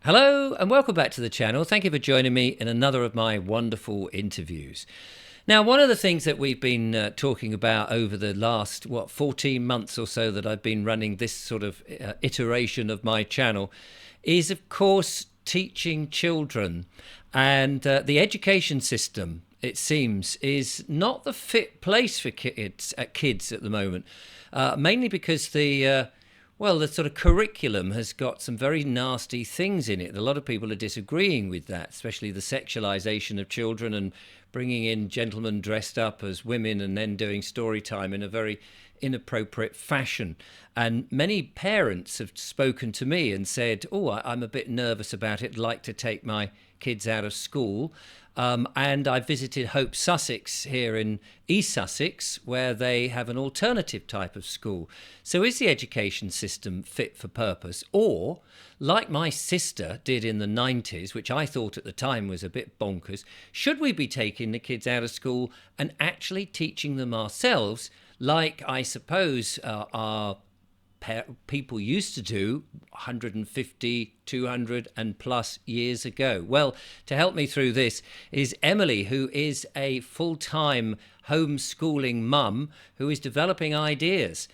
Hello and welcome back to the channel. Thank you for joining me in another of my wonderful interviews. Now, one of the things that we've been talking about over the last, 14 months or so that I've been running this sort of iteration of my channel is, of course, teaching children. And the education system, it seems, is not the fit place for kids at the moment, mainly because the sort of curriculum has got some very nasty things in it. A lot of people are disagreeing with that, especially the sexualization of children and bringing in gentlemen dressed up as women and then doing story time in a very inappropriate fashion. And many parents have spoken to me and said, I'm a bit nervous about it, like to take my kids out of school. And I visited Hope Sussex here in East Sussex, where they have an alternative type of school. So is the education system fit for purpose? Or, like my sister did in the 90s, which I thought at the time was a bit bonkers, should we be taking the kids out of school and actually teaching them ourselves, like I suppose our people used to do 150, 200 and plus years ago? Well, to help me through this is Emily, who is a full-time homeschooling mum who is developing ideas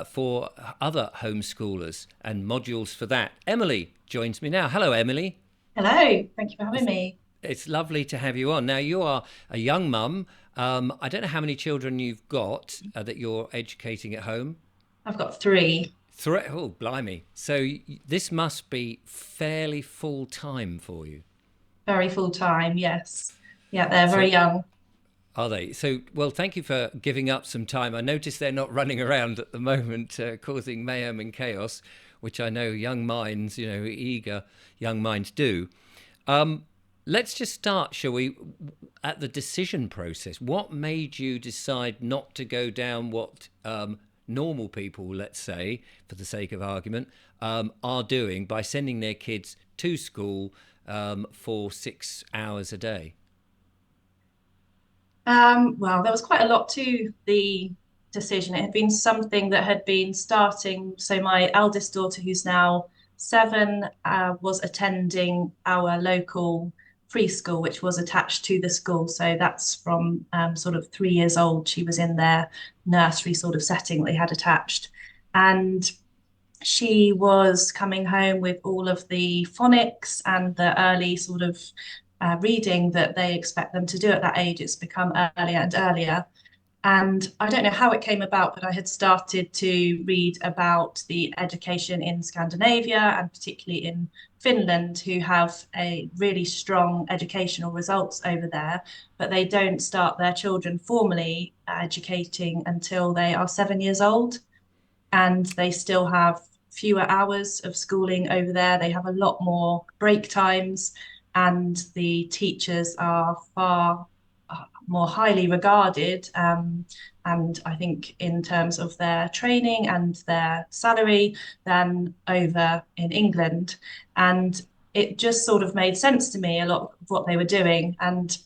for other homeschoolers and modules for that. Emily joins me now. Hello, Emily. Hello, thank you for having me. It's lovely to have you on. Now, you are a young mum. I don't know how many children you've got that you're educating at home. I've got three, Oh, blimey. So this must be fairly full time for you. very full time, yes. Yeah, they're very So young. are they? So, well, thank you for giving up some time. I notice they're not running around at the moment, causing mayhem and chaos, which I know young minds, eager young minds do. Let's just start, shall we, at the decision process. What made you decide not to go down what normal people, let's say, for the sake of argument, are doing by sending their kids to school for 6 hours a day? Well, there was quite a lot to the decision. It had been something that had been starting. So my eldest daughter, who's now 7, was attending our local preschool, which was attached to the school. So that's from sort of 3 years old. She was in their nursery sort of setting they had attached. And she was coming home with all of the phonics and the early sort of reading that they expect them to do at that age. It's become earlier and earlier. And I don't know how it came about, but I had started to read about the education in Scandinavia and particularly in Finland, who have a really strong educational results over there, but they don't start their children formally educating until they are 7 years old. And they still have fewer hours of schooling over there. They have a lot more break times, and the teachers are far more highly regarded. And I think in terms of their training and their salary than over in England. And it just sort of made sense to me, a lot of what they were doing. And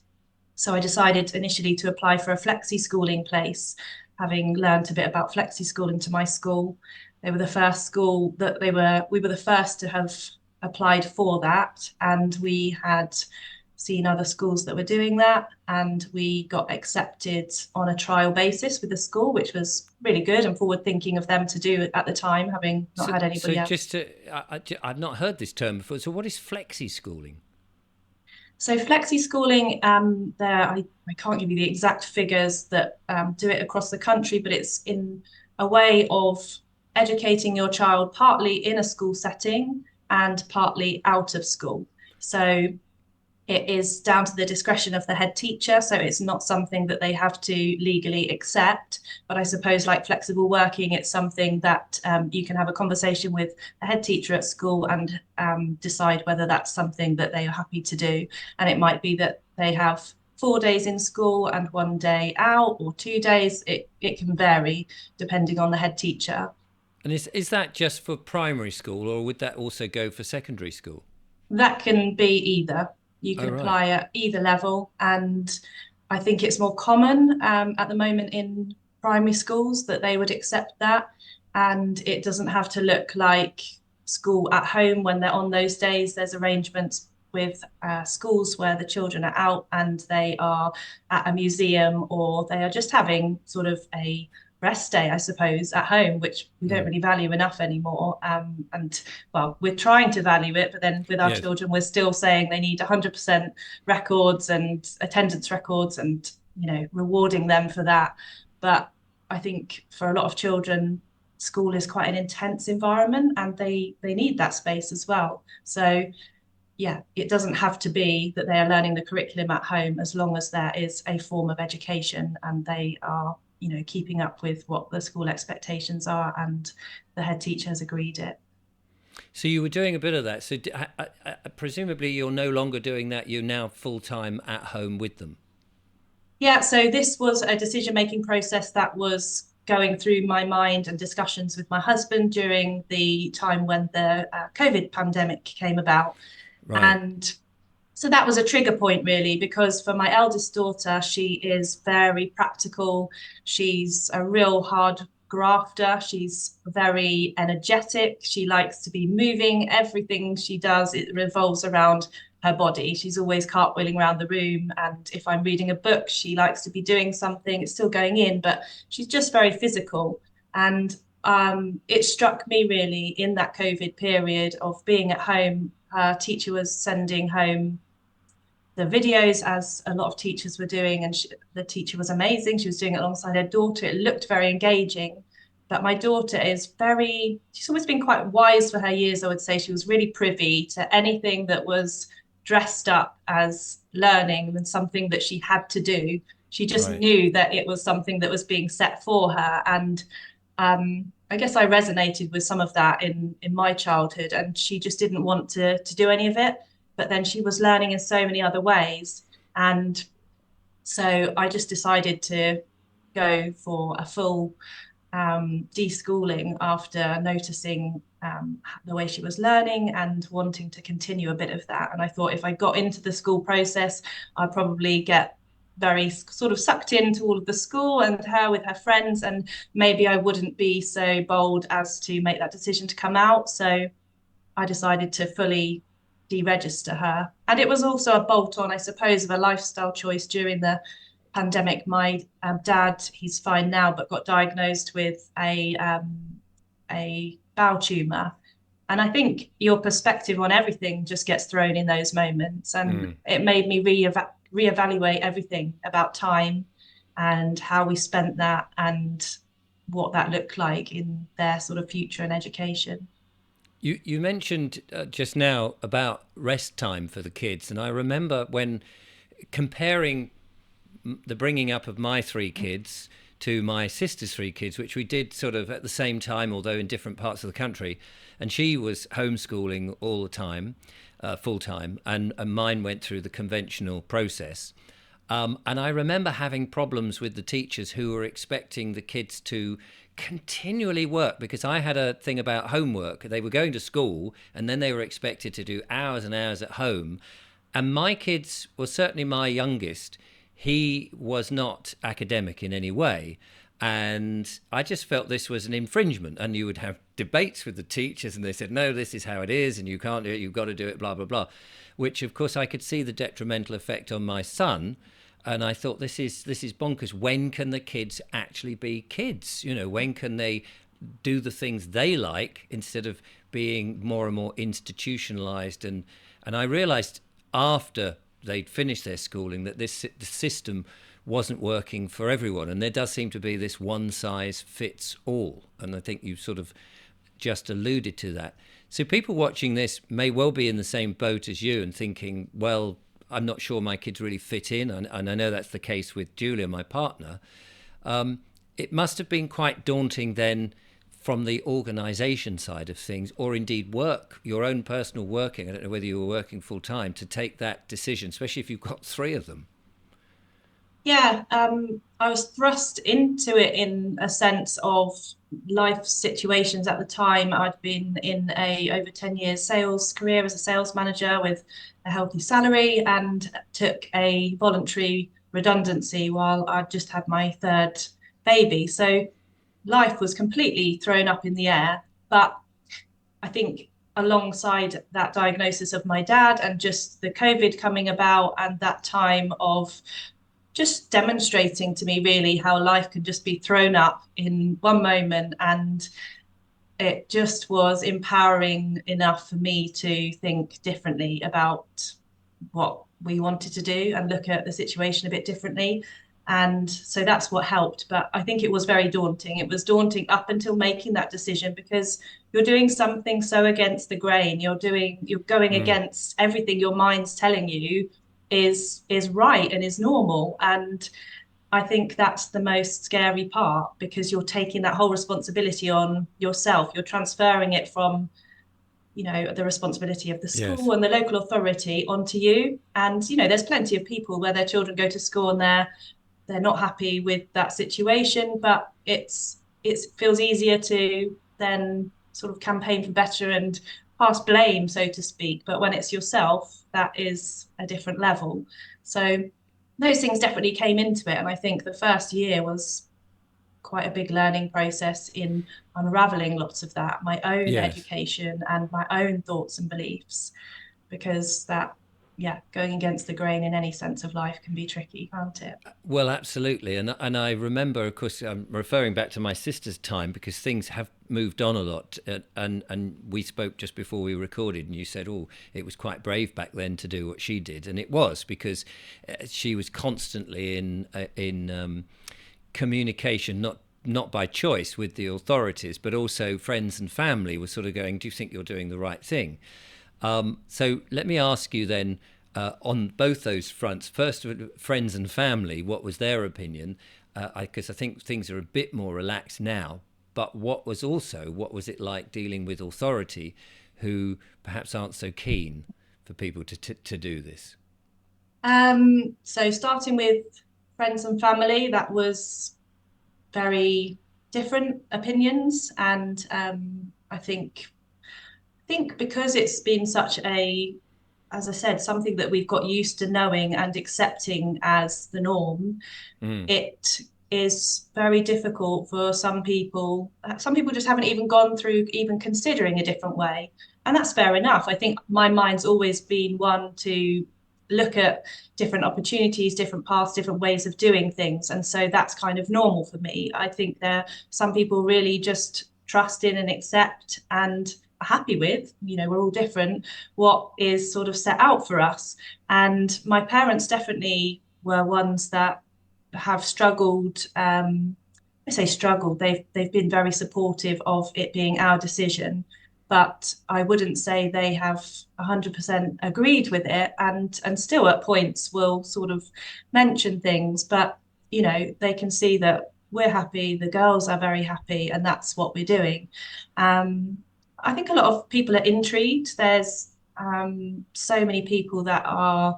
so I decided initially to apply for a flexi schooling place, having learned a bit about flexi schooling to my school. They were the first school that we were the first to have applied for that. And we had seen other schools that were doing that. And we got accepted on a trial basis with the school, which was really good and forward thinking of them to do at the time, having not So, had so anybody just else. to, I've not heard this term before. So what is flexi schooling? So flexi schooling, I can't give you the exact figures that do it across the country, but it's in a way of educating your child partly in a school setting and partly out of school. So it is down to the discretion of the head teacher. So it's not something that they have to legally accept. But I suppose, like flexible working, it's something that you can have a conversation with the head teacher at school and decide whether that's something that they are happy to do. And it might be that they have 4 days in school and 1 day out, or 2 days. It can vary depending on the head teacher. And is that just for primary school, or would that also go for secondary school? That can be either. You Oh, can right. apply at either level, and I think it's more common at the moment in primary schools that they would accept that, and it doesn't have to look like school at home when they're on those days. There's arrangements with schools where the children are out and they are at a museum, or they are just having sort of a rest day, I suppose, at home, which we don't Mm. really value enough anymore. And well, we're trying to value it, but then with our Yes. children, we're still saying they need 100% records and attendance records, and rewarding them for that. But I think for a lot of children, school is quite an intense environment, and they need that space as well. So yeah, it doesn't have to be that they are learning the curriculum at home, as long as there is a form of education and they are, keeping up with what the school expectations are and the head teacher has agreed it. So you were doing a bit of that. So presumably you're no longer doing that. You're now full time at home with them. Yeah, so this was a decision-making process that was going through my mind and discussions with my husband during the time when the COVID pandemic came about. Right. And so that was a trigger point, really, because for my eldest daughter, she is very practical. She's a real hard grafter. She's very energetic. She likes to be moving. Everything she does, it revolves around her body. She's always cartwheeling around the room. And if I'm reading a book, she likes to be doing something. It's still going in, but she's just very physical. And it struck me really in that COVID period of being at home. Her teacher was sending home the videos, as a lot of teachers were doing, and the teacher was amazing. She was doing it alongside her daughter. It looked very engaging. But my daughter is she's always been quite wise for her years, I would say. She was really privy to anything that was dressed up as learning and something that she had to do. She just Right. knew that it was something that was being set for her. And I guess I resonated with some of that in my childhood, and she just didn't want to do any of it. But then she was learning in so many other ways, and so I just decided to go for a full deschooling after noticing the way she was learning and wanting to continue a bit of that. And I thought if I got into the school process, I'd probably get very sort of sucked into all of the school and her with her friends, and maybe I wouldn't be so bold as to make that decision to come out. So I decided to fully deregister her. And it was also a bolt on, I suppose, of a lifestyle choice during the pandemic. My dad, he's fine now, but got diagnosed with a bowel tumor. And I think your perspective on everything just gets thrown in those moments. And Mm. it made me reevaluate everything about time and how we spent that and what that looked like in their sort of future and education. You mentioned just now about rest time for the kids, and I remember when comparing the bringing up of my three kids to my sister's three kids, which we did sort of at the same time, although in different parts of the country. And she was homeschooling all the time, full time, and mine went through the conventional process. And I remember having problems with the teachers who were expecting the kids to continually work, because I had a thing about homework. They were going to school and then they were expected to do hours and hours at home. And my kids, well, certainly my youngest, he was not academic in any way. And I just felt this was an infringement. And you would have debates with the teachers, and they said, no, this is how it is, and you can't do it, you've got to do it, blah, blah, blah. Which, of course, I could see the detrimental effect on my son. And I thought, this is bonkers. When can the kids actually be kids? You know, when can they do the things they like instead of being more and more institutionalized? And I realized after they'd finished their schooling that the system wasn't working for everyone, and there does seem to be this one size fits all. And I think you sort of just alluded to that. So people watching this may well be in the same boat as you and thinking, well, I'm not sure my kids really fit in, and I know that's the case with Julia, my partner. It must have been quite daunting then from the organisation side of things, or indeed work, your own personal working. I don't know whether you were working full time to take that decision, especially if you've got three of them. Yeah, I was thrust into it in a sense of life situations at the time. I'd been in a over 10 years sales career as a sales manager with a healthy salary, and took a voluntary redundancy while I'd just had my third baby. So life was completely thrown up in the air. But I think alongside that diagnosis of my dad and just the COVID coming about and that time of just demonstrating to me really how life could just be thrown up in one moment, and it just was empowering enough for me to think differently about what we wanted to do and look at the situation a bit differently. And so that's what helped. But I think it was very daunting. It was daunting up until making that decision, because you're doing something so against the grain. You're going Mm. against everything your mind's telling you is right and is normal. And I think that's the most scary part, because you're taking that whole responsibility on yourself. You're transferring it from, the responsibility of the Yes. school and the local authority onto you. And, there's plenty of people where their children go to school and they're not happy with that situation, but it feels easier to then sort of campaign for better and pass blame, so to speak. But when it's yourself, that is a different level. So those things definitely came into it. And I think the first year was quite a big learning process in unraveling lots of that, my own Yes. education and my own thoughts and beliefs, because that, yeah, going against the grain in any sense of life can be tricky, can't it? Well, absolutely, and I remember, of course, I'm referring back to my sister's time because things have moved on a lot, and we spoke just before we recorded, and you said, "Oh, it was quite brave back then to do what she did," and it was because she was constantly in communication, not by choice with the authorities, but also friends and family were sort of going, "Do you think you're doing the right thing?" So let me ask you then, on both those fronts. First, friends and family, what was their opinion? Because I think things are a bit more relaxed now. But what was it like dealing with authority, who perhaps aren't so keen for people to do this? So starting with friends and family, that was very different opinions. And I think because it's been such a, as I said, something that we've got used to knowing and accepting as the norm, Mm. it is very difficult for some people. Some people just haven't even gone through even considering a different way. And that's fair enough. I think my mind's always been one to look at different opportunities, different paths, different ways of doing things. And so that's kind of normal for me. I think there some people really just trust in and accept and are happy with, we're all different, what is sort of set out for us. And my parents definitely were ones that have struggled. I say struggled. They've been very supportive of it being our decision, but I wouldn't say they have 100% agreed with it, and still at points will sort of mention things. But they can see that we're happy, the girls are very happy, and that's what we're doing. Um, I think a lot of people are intrigued. There's so many people that are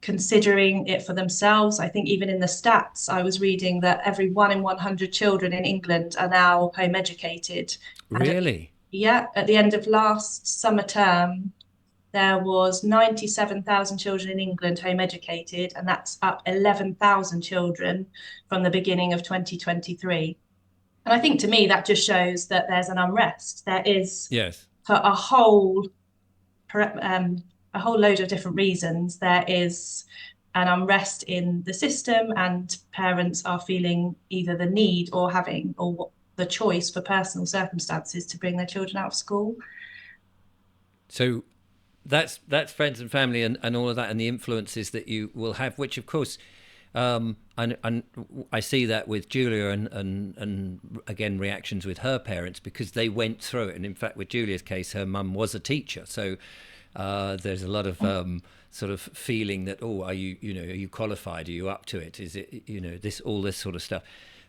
considering it for themselves. I think even in the stats, I was reading that every 1 in 100 children in England are now home educated. And Really? at the end of last summer term, there was 97,000 children in England home educated, and that's up 11,000 children from the beginning of 2023. And I think to me, that just shows that there's an unrest. There is Yes. for a whole load of different reasons. There is an unrest in the system, and parents are feeling either the need or having or the choice for personal circumstances to bring their children out of school. So that's friends and family and all of that and the influences that you will have, which of course, and I see that with Julia and again reactions with her parents because they went through it. And in fact, with Julia's case, her mum was a teacher, so there's a lot of sort of feeling that, oh, are you qualified? Are you up to it? Is it this all this sort of stuff?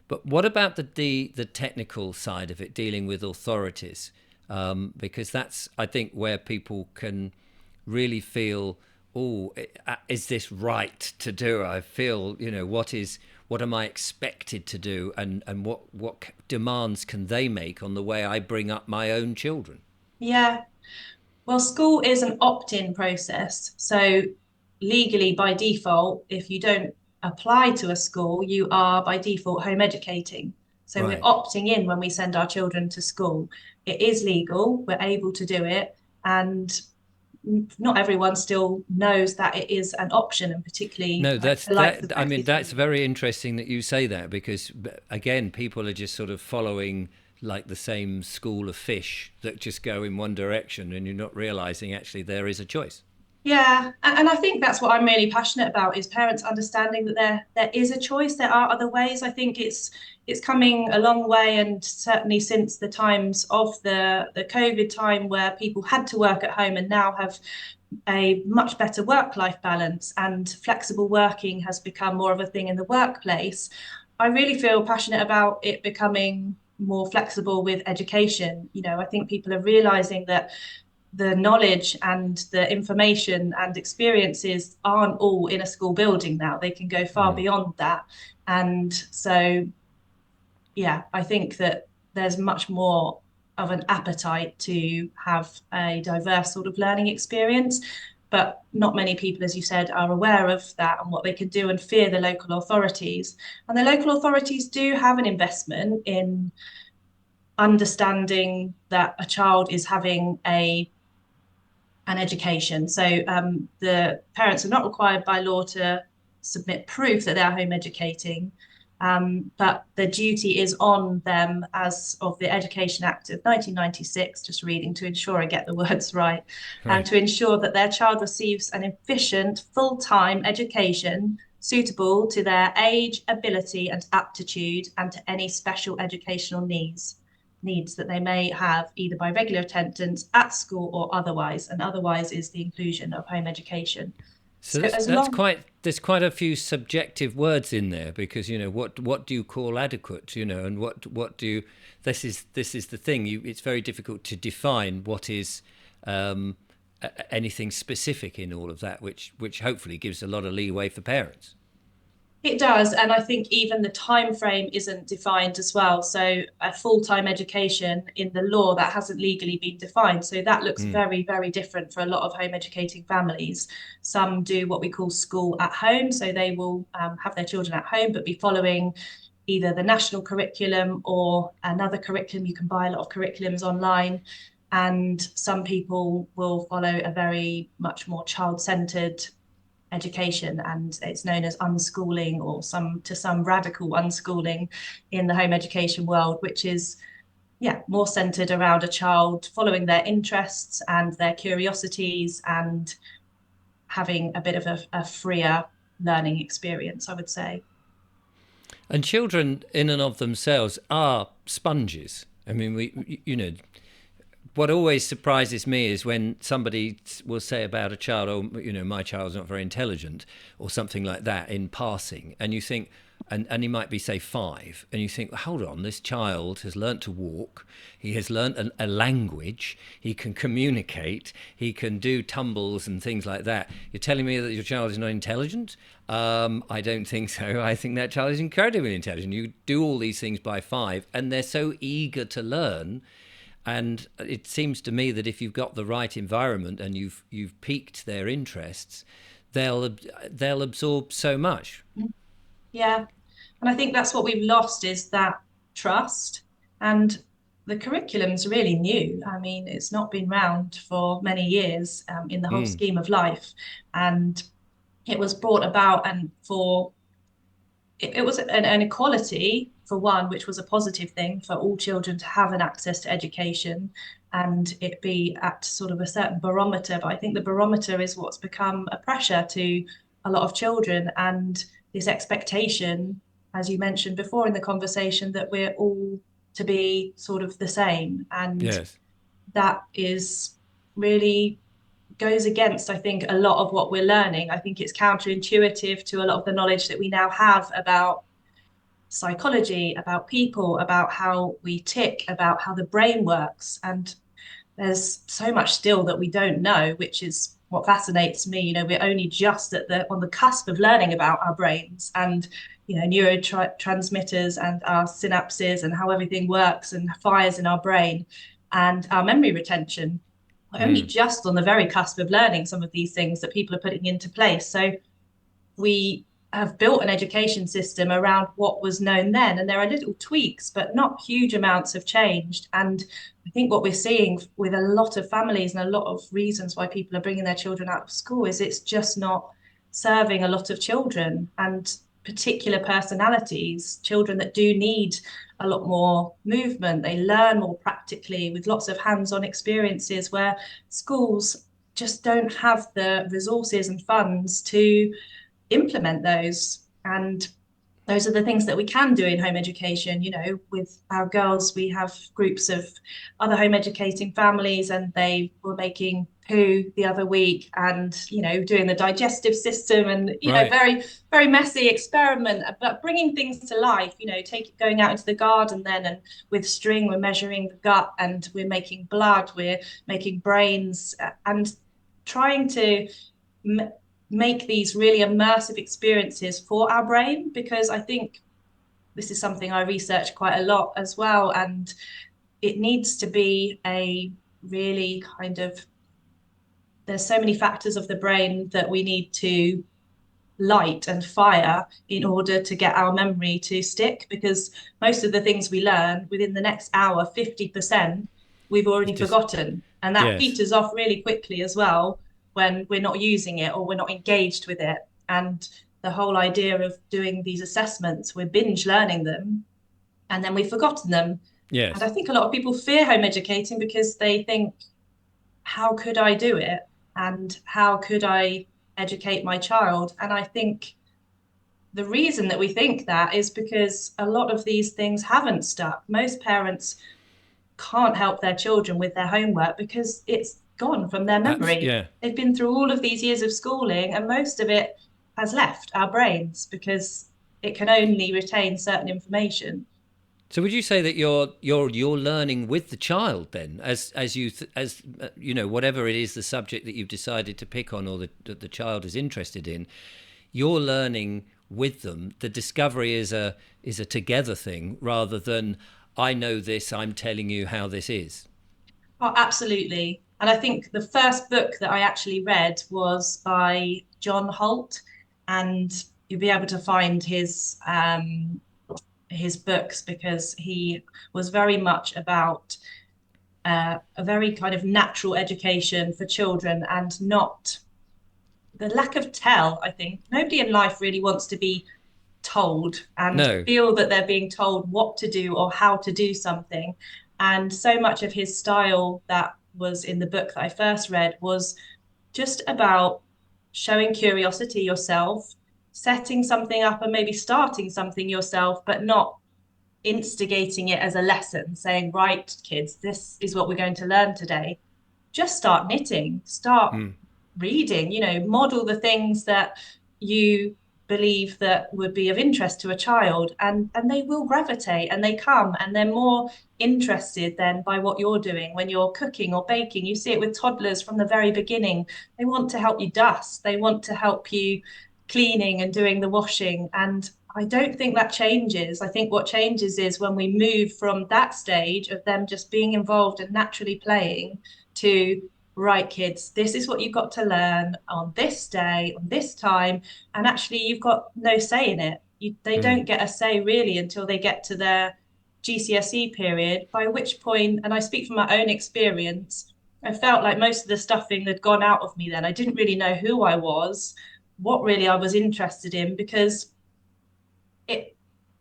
But what about the technical side of it, dealing with authorities? Because that's, I think, where people can really feel, oh, is this right to do? I feel, what am I expected to do, and what demands can they make on the way I bring up my own children? Yeah. Well, school is an opt-in process. So legally, by default, if you don't apply to a school, you are by default home educating. So we're Right. opting in when we send our children to school. It is legal. We're able to do it. And not everyone still knows that it is an option, and particularly No, like that's the likes of that. I mean, that's breastfeeding. very interesting that you say that because, again, people are just sort of following like the same school of fish that just go in one direction, and you're not realizing actually there is a choice. Yeah, and I think that's what I'm really passionate about is parents understanding that there is a choice. There are other ways. I think it's coming a long way, and certainly since the times of the COVID time where people had to work at home and now have a much better work-life balance and flexible working has become more of a thing in the workplace. I really feel passionate about it becoming more flexible with education. I think people are realizing that the knowledge and the information and experiences aren't all in a school building now. They can go far Mm. beyond that. And so, yeah, I think that there's much more of an appetite to have a diverse sort of learning experience. But not many people, as you said, are aware of that and what they can do and fear the local authorities. And the local authorities do have an investment in understanding that a child is having an education. So the parents are not required by law to submit proof that they're home educating, but the duty is on them as of the Education Act of 1996, just reading to ensure I get the words right, and Right. to ensure that their child receives an efficient, full-time education suitable to their age, ability, and aptitude, and to any special educational needs that they may have either by regular attendance at school or otherwise, and otherwise is the inclusion of home education. So So that's as that's long, quite there's quite a few subjective words in there because what do you call adequate, and what do you, this is the thing, it's very difficult to define what is um, anything specific in all of that, which hopefully gives a lot of leeway for parents. it does, and I think even the time frame isn't defined as well. So a full-time education in the law that hasn't legally been defined. So that looks Mm. very, very different for a lot of home educating families. Some do what we call school at home, so they will have their children at home, but be following either the national curriculum or another curriculum. You can buy a lot of curriculums online. And some people will follow a very much more child-centered education, and it's known as unschooling or some radical unschooling in the home education world, which is more centered around a child following their interests and their curiosities and having a bit of a freer learning experience, I would say. And children in and of themselves are sponges. I mean, what always surprises me is when somebody will say about a child, oh, my child's not very intelligent, or something like that in passing, and you think, and he might be, say, 5, and you think, hold on, this child has learnt to walk, he has learnt a language, he can communicate, he can do tumbles and things like that. You're telling me that your child is not intelligent? I don't think so. I think that child is incredibly intelligent. You do all these things by 5, and they're so eager to learn, and it seems to me that if you've got the right environment and you've piqued their interests, they'll absorb so much. Yeah. And I think that's what we've lost is that trust. And the curriculum's really new. I mean, it's not been around for many years in the whole Mm, scheme of life. And it was brought about and for it was an equality for one, which was a positive thing for all children to have an access to education and it be at sort of a certain barometer. But I think the barometer is what's become a pressure to a lot of children and this expectation, as you mentioned before in the conversation, that we're all to be sort of the same. And yes. that is really goes against, I think, a lot of what we're learning. I think it's counterintuitive to a lot of the knowledge that we now have about psychology, about people, about how we tick, about how the brain works. And there's so much still that we don't know, which is what fascinates me. We're only just at the on the cusp of learning about our brains and neurotransmitters and our synapses and how everything works and fires in our brain and our memory retention. We're only Mm. just on the very cusp of learning some of these things that people are putting into place. So we have built an education system around what was known then. And there are little tweaks, but not huge amounts have changed. And I think what we're seeing with a lot of families and a lot of reasons why people are bringing their children out of school is it's just not serving a lot of children and particular personalities, children that do need a lot more movement. They learn more practically with lots of hands-on experiences where schools just don't have the resources and funds to implement those. And those are the things that we can do in home education. With our girls, we have groups of other home educating families, and they were making poo the other week and, doing the digestive system and, Right. very, very messy experiment, but bringing things to life, going out into the garden then, and with string, we're measuring the gut and we're making blood, we're making brains, and trying to make these really immersive experiences for our brain, because I think this is something I research quite a lot as well. And it needs to be a really kind of, there's so many factors of the brain that we need to light and fire in order to get our memory to stick, because most of the things we learn within the next hour, 50% we've It's already just, forgotten, and that yes. peters off really quickly as well when we're not using it or we're not engaged with it. And the whole idea of doing these assessments, we're binge learning them and then we've forgotten them. And I Yes. think a lot of people fear home educating because they think, how could I do it? And how could I educate my child? And I think the reason that we think that is because a lot of these things haven't stuck. Most parents can't help their children with their homework because it's gone from their memory. Yeah. They've been through all of these years of schooling, and most of it has left our brains because it can only retain certain information. So would you say that you're learning with the child then, as you as whatever it is the subject that you've decided to pick on or that the child is interested in, you're learning with them. The discovery is a together thing rather than I know this, I'm telling you how this is. Oh, absolutely. And I think the first book that I actually read was by John Holt, and you'll be able to find his books because he was very much about a very kind of natural education for children and not the lack of tell. I think nobody in life really wants to be told and No. feel that they're being told what to do or how to do something. And so much of his style that was in the book that I first read was just about showing curiosity yourself, setting something up and maybe starting something yourself, but not instigating it as a lesson, saying, right, kids, this is what we're going to learn today. Just start knitting, start Mm. reading, model the things that you believe that would be of interest to a child, and they will gravitate and they come and they're more interested then by what you're doing when you're cooking or baking. You see it with toddlers from the very beginning. They want to help you dust, they want to help you cleaning and doing the washing. And I don't think that changes. I think what changes is when we move from that stage of them just being involved and naturally playing to, right, kids, this is what you've got to learn on this day, on this time. And actually, you've got no say in it. They Mm. don't get a say really until they get to their GCSE period, by which point, and I speak from my own experience, I felt like most of the stuffing had gone out of me then. I didn't really know who I was, what really I was interested in, because it,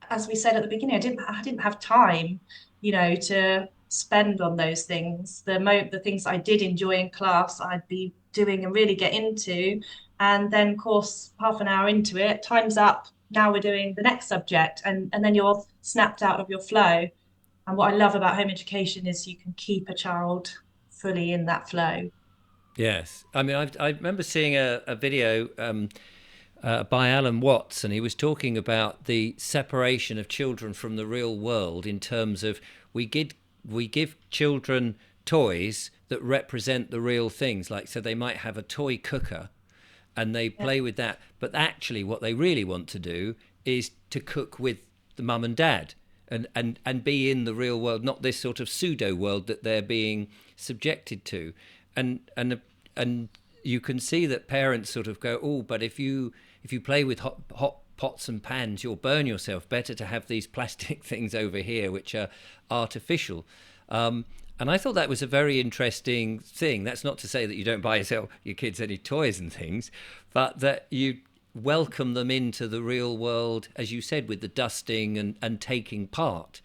as we said at the beginning, I didn't have time, to spend on those things. The things I did enjoy in class, I'd be doing and really get into, and then of course half an hour into it, time's up. Now we're doing the next subject, and then you're snapped out of your flow. And what I love about home education is you can keep a child fully in that flow. Yes. I mean, I remember seeing a video by Alan Watts, and he was talking about the separation of children from the real world in terms of we give children toys that represent the real things. Like, so they might have a toy cooker and they Yeah. play with that, but actually what they really want to do is to cook with the mum and dad and be in the real world, not this sort of pseudo world that they're being subjected to. And you can see that parents sort of go, oh, but if you play with hot pots and pans, you'll burn yourself. Better to have these plastic things over here, which are artificial. And I thought that was a very interesting thing. That's not to say that you don't buy yourself, your kids any toys and things, but that you welcome them into the real world, as you said, with the dusting and taking part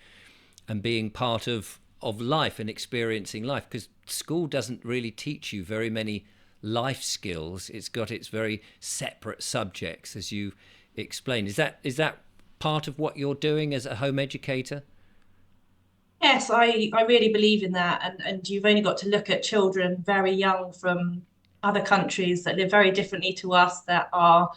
and being part of life and experiencing life. Because school doesn't really teach you very many life skills. It's got its very separate subjects, as you explained. Is that part of what you're doing as a home educator? Yes, I really believe in that. And you've only got to look at children very young from other countries that live very differently to us, that are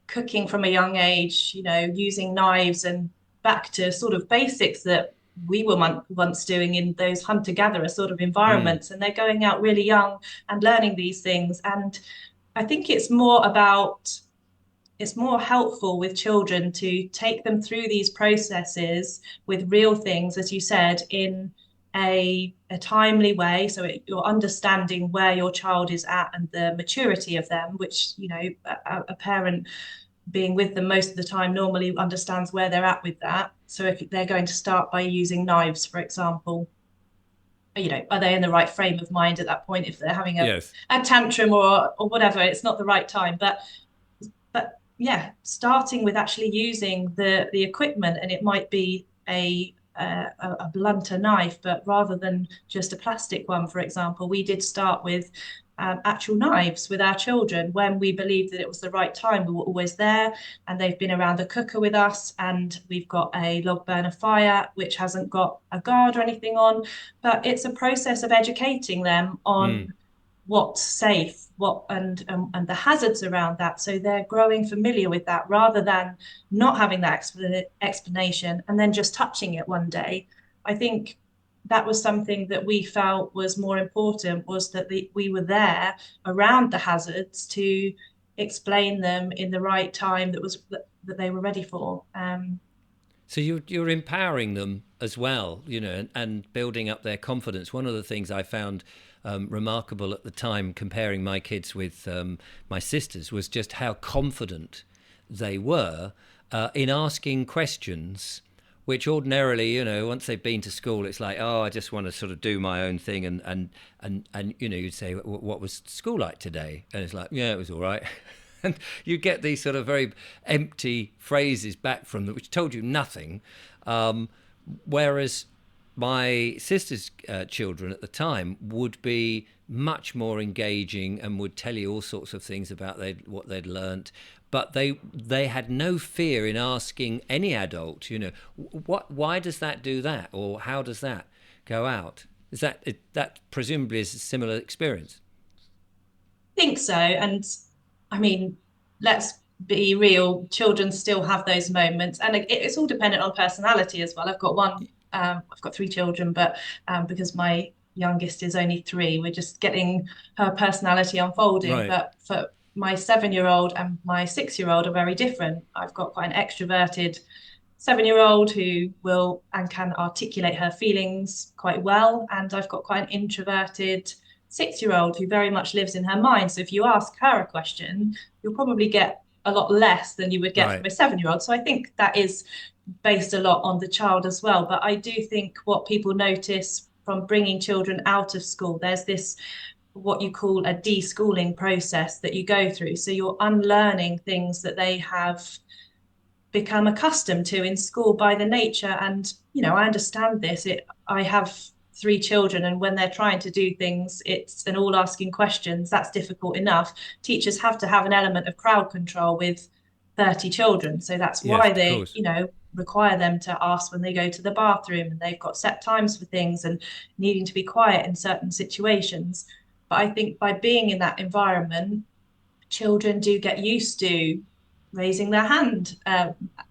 cooking from a young age, using knives, and back to sort of basics that we were once doing in those hunter-gatherer sort of Mm. environments. And they're going out really young and learning these things. And I think it's more helpful with children to take them through these processes with real things, as you said, in a timely way. So you're understanding where your child is at and the maturity of them, which, a parent being with them most of the time normally understands where they're at with that. So if they're going to start by using knives, for example, are they in the right frame of mind at that point? If they're having Yes. a tantrum or whatever, it's not the right time. But yeah, starting with actually using the equipment, and it might be a blunter knife, but rather than just a plastic one, for example, we did start with actual knives with our children when we believed that it was the right time. We were always there, and they've been around the cooker with us, and we've got a log burner fire which hasn't got a guard or anything on, but it's a process of educating them Mm. on what's safe, what and the hazards around that, so they're growing familiar with that rather than not having that explanation and then just touching it one day. I think that was something that we felt was more important, was that we were there around the hazards to explain them in the right time that they were ready for. So you're empowering them as well, and building up their confidence. One of the things I found remarkable at the time, comparing my kids with my sisters, was just how confident they were in asking questions, which ordinarily, once they've been to school, it's like, oh, I just want to sort of do my own thing, and you'd say, what was school like today? And it's like, yeah, it was all right. And you get these sort of very empty phrases back from them, which told you nothing. Whereas my sister's children at the time would be much more engaging and would tell you all sorts of things about what they'd learnt. But they had no fear in asking any adult, why does that do that, or how does that go out? That presumably is a similar experience? Think so. And I mean, let's be real, children still have those moments, and it's all dependent on personality as well. I've got three children, but because my youngest is only three, we're just getting her personality unfolding. Right. But for my 7-year-old and my 6-year-old are very different. I've got quite an extroverted 7-year-old who will and can articulate her feelings quite well, and I've got quite an introverted 6-year-old who very much lives in her mind. So if you ask her a question, you'll probably get a lot less than you would get from Right. a 7-year-old. So I think that is based a lot on the child as well. But I do think what people notice from bringing children out of school, there's this what you call a deschooling process that you go through. So you're unlearning things that they have become accustomed to in school by the nature. And I understand this. I have three children, and when they're trying to do things, it's and all asking questions, that's difficult enough. Teachers have to have an element of crowd control with 30 children, so that's Yes, why of they course. require them to ask when they go to the bathroom, and they've got set times for things and needing to be quiet in certain situations. But I think by being in that environment, children do get used to raising their hand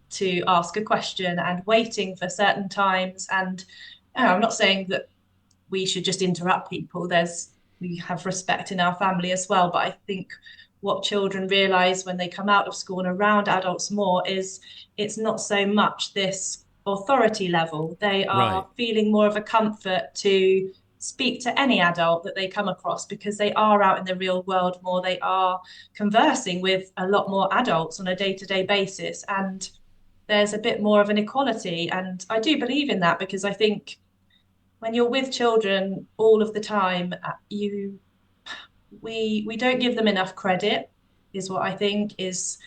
to ask a question and waiting for certain times. And I'm not saying that we should just interrupt people. We have respect in our family as well. But I think what children realize when they come out of school and around adults more is it's not so much this authority level. They Right. are feeling more of a comfort to speak to any adult that they come across because they are out in the real world more. They are conversing with a lot more adults on a day-to-day basis. And there's a bit more of an equality. And I do believe in that because I think when you're with children all of the time, you we don't give them enough credit, is what I think is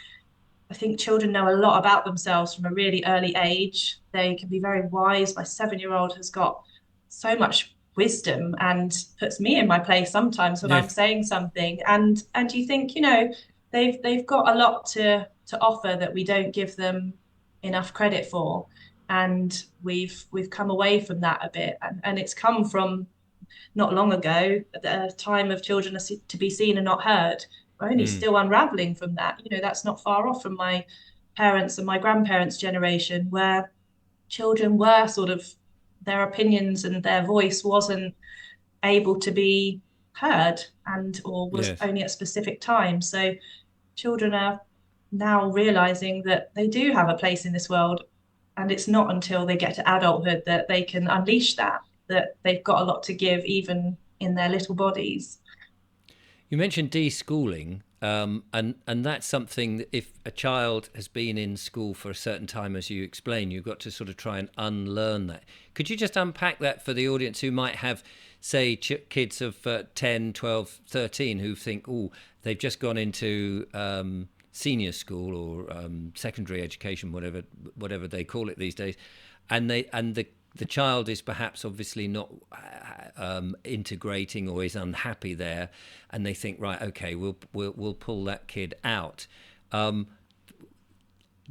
I think children know a lot about themselves from a really early age. They can be very wise. My 7-year-old has got so much wisdom and puts me in my place sometimes when I'm Yes. saying something. And you think, they've got a lot to offer that we don't give them enough credit for. And we've come away from that a bit. And it's come from not long ago, at the time of children are to be seen and not heard. We're only Mm. still unraveling from that. That's not far off from my parents and my grandparents' generation, where children were sort of their opinions and their voice wasn't able to be heard and or was Yes. only at specific times. So children are now realizing that they do have a place in this world, and it's not until they get to adulthood that they can unleash that they've got a lot to give even in their little bodies. You mentioned deschooling, and that's something that if a child has been in school for a certain time, as you explain, you've got to sort of try and unlearn that. Could you just unpack that for the audience who might have, say, kids of 10, 12, 13 who think, oh, they've just gone into senior school or secondary education, whatever they call it these days, and the child is perhaps obviously not integrating or is unhappy there, and they think, right, okay, we'll pull that kid out.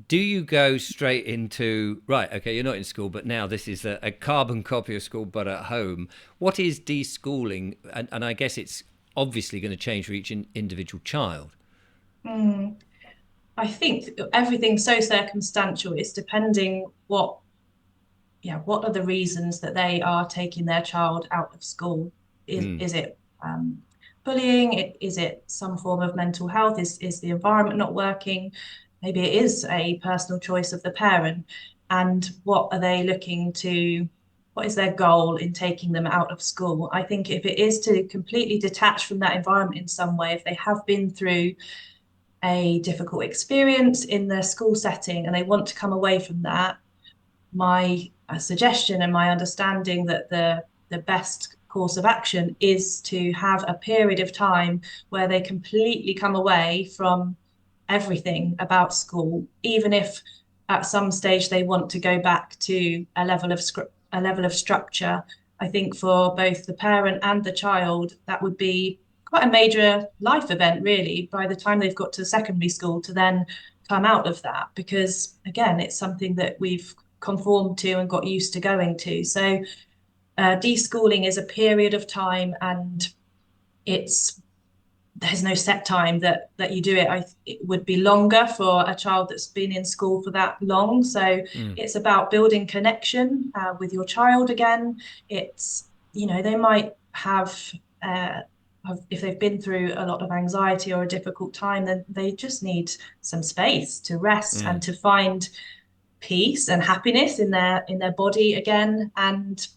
Do you go straight into, right, okay, you're not in school, but now this is a carbon copy of school, but at home? What is deschooling? And I guess it's obviously going to change for each individual child. Mm. I think everything's so circumstantial. It's depending what are the reasons that they are taking their child out of school? Is Mm, is it bullying? Is it some form of mental health? Is the environment not working? Maybe it is a personal choice of the parent. And what are they looking to? What is their goal in taking them out of school? I think if it is to completely detach from that environment in some way, if they have been through a difficult experience in their school setting and they want to come away from that, my suggestion and my understanding that the best course of action is to have a period of time where they completely come away from everything about school, even if at some stage they want to go back to a level of structure. I think for both the parent and the child, that would be quite a major life event, really, by the time they've got to secondary school to then come out of that, because again, it's something that we've conformed to and got used to going to. So deschooling is a period of time, and it's there's no set time that you do it. It would be longer for a child that's been in school for that long. So mm, it's about building connection with your child again. It's they might uh, if they've been through a lot of anxiety or a difficult time, then they just need some space to rest and mm. to find peace and happiness in their body again, and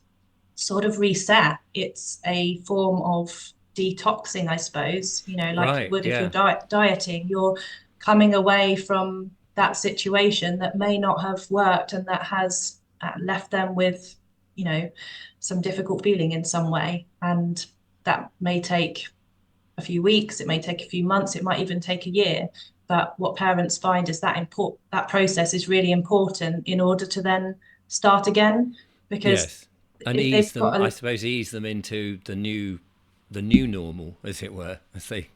sort of reset. It's a form of detoxing, I suppose, like you Right, would if you're yeah, dieting. You're coming away from that situation that may not have worked and that has left them with, you know, some difficult feeling in some way. And that may take a few weeks, it may take a few months, it might even take a year. But what parents find is that process is really important in order to then start again. Because yes. And if ease they've them, got I a suppose, ease them into the new normal, as it were, as they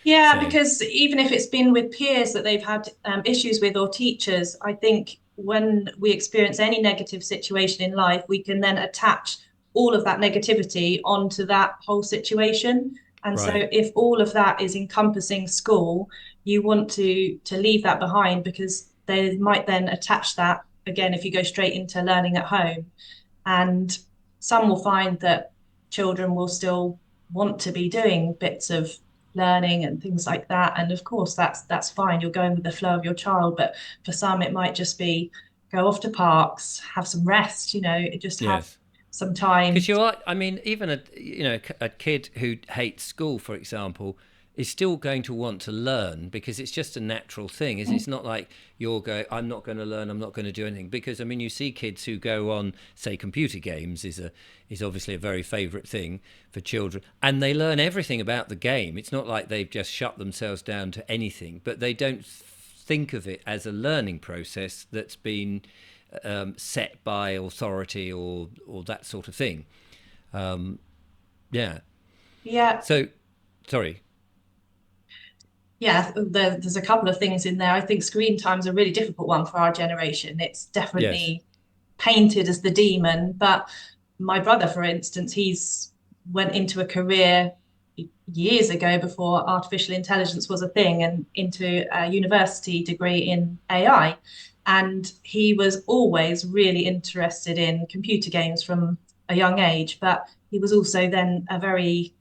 Yeah, say. because even if it's been with peers that they've had issues with or teachers, I think when we experience any negative situation in life, we can then attach all of that negativity onto that whole situation. And so Right. if all of that is encompassing school, you want to leave that behind, because they might then attach that again if you go straight into learning at home. And some will find that children will still want to be doing bits of learning and things like that. And of course, that's fine. You're going with the flow of your child. But for some, it might just be go off to parks, have some rest, just have Yes. some time. Because you are, I mean, even a kid who hates school, for example, is still going to want to learn because it's just a natural thing. It's not like you're going, I'm not going to learn, I'm not going to do anything. Because I mean, you see kids who go on, say, computer games is obviously a very favourite thing for children, and they learn everything about the game. It's not like they've just shut themselves down to anything, but they don't think of it as a learning process that's been set by authority or that sort of thing. Yeah. Yeah, So, sorry. yeah, there's a couple of things in there. I think screen time's a really difficult one for our generation. It's Yes. definitely painted as the demon, but my brother, for instance, he's went into a career years ago before artificial intelligence was a thing and into a university degree in AI. And he was always really interested in computer games from a young age, but he was also then a very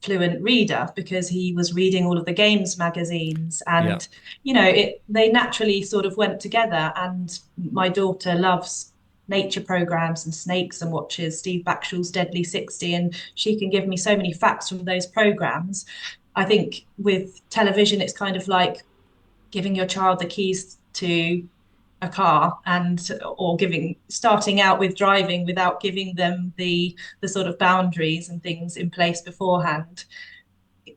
fluent reader because he was reading all of the games magazines, Yeah. and they naturally sort of went together. And my daughter loves nature programs and snakes and watches Steve Backshall's Deadly 60, and she can give me so many facts from those programs. I think with television it's kind of like giving your child the keys to a car, and or giving starting out with driving without giving them the sort of boundaries and things in place beforehand.